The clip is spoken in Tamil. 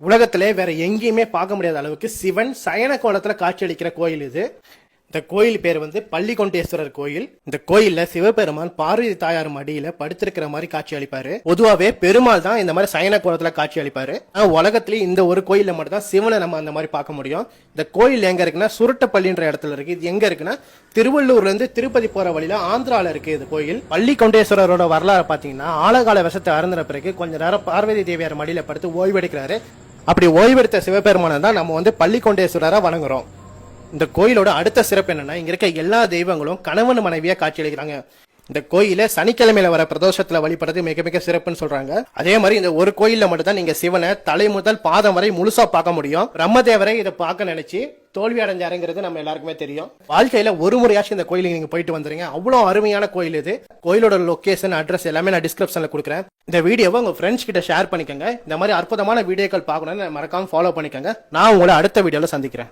உலகத்திலே வேற எங்கேயுமே பார்க்க முடியாத அளவுக்கு சிவன் சயன கோலத்துல காட்சியளிக்கிற கோயில் இது. இந்த கோயில் பேர் பள்ளிகொண்டேஸ்வரர் கோயில். இந்த கோயில்ல சிவபெருமான் பார்வதி தாயார் மடியில படுத்திருக்கிற மாதிரி காட்சி அளிப்பாரு. பொதுவாவே பெருமாள் தான் இந்த மாதிரி சயன கோலத்துல காட்சி அளிப்பாரு. உலகத்திலேயே இந்த ஒரு கோயில்ல மட்டும் தான் சிவனை நம்ம அந்த மாதிரி பார்க்க முடியும். இந்த கோயில் எங்க இருக்குன்னா சுருட்டப்பள்ளின்ற இடத்துல இருக்கு. இது எங்க இருக்குன்னா திருவள்ளூர்ல இருந்து திருப்பதி போற வழியில ஆந்திரால இருக்கு இந்த கோயில். பள்ளிகொண்டேஸ்வரரோட வரலாறு பாத்தீங்கன்னா ஆழகால விஷத்தை அருந்தின பிறகு கொஞ்ச நேரம் பார்வதி தேவியார் மடியில படுத்து ஓய்வெடுக்கிறாரு. அப்படி ஓய்வெடுத்த சிவபெருமானை தான் நம்ம பள்ளிகொண்டேஸ்வரரா வணங்குறோம். இந்த கோயிலோட அடுத்த சிறப்பு என்னன்னா, இங்க இருக்க எல்லா தெய்வங்களும் கணவன் மனைவியா காட்சி அளிக்கிறாங்க. இந்த கோயில சனிக்கிழமையில வர பிரதோஷத்துல வழிபடுறது மிக மிக சிறப்புன்னு சொல்றாங்க. அதே மாதிரி இந்த ஒரு கோயில்ல மட்டும் தான் நீங்க சிவனை தலை முதல் பாதம் வரை முழுசா பார்க்க முடியும். பிரம்மதேவரை இதை பார்க்க நினைச்சு தோல்வி அடைஞ்சாருங்கிறது நம்ம எல்லாருக்குமே தெரியும். வாழ்க்கையில ஒரு முறையாச்சும் இந்த கோயிலுக்கு நீங்க போயிட்டு வந்துருங்க. அவ்வளவு அருமையான கோயில் இது. கோயிலோட லொகேஷன், அட்ரஸ் எல்லாமே நான் டிஸ்கிரிப்ஷன்ல கொடுக்குறேன். இந்த வீடியோவை உங்க ஃப்ரெண்ட்ஸ் கிட்ட ஷேர் பண்ணிக்கோங்க. இந்த மாதிரி அற்புதமான வீடியோக்கள் பார்க்கணும்னு மறக்காம ஃபாலோ பண்ணிக்கோங்க. நான் உங்களை அடுத்த வீடியோல சந்திக்கிறேன்.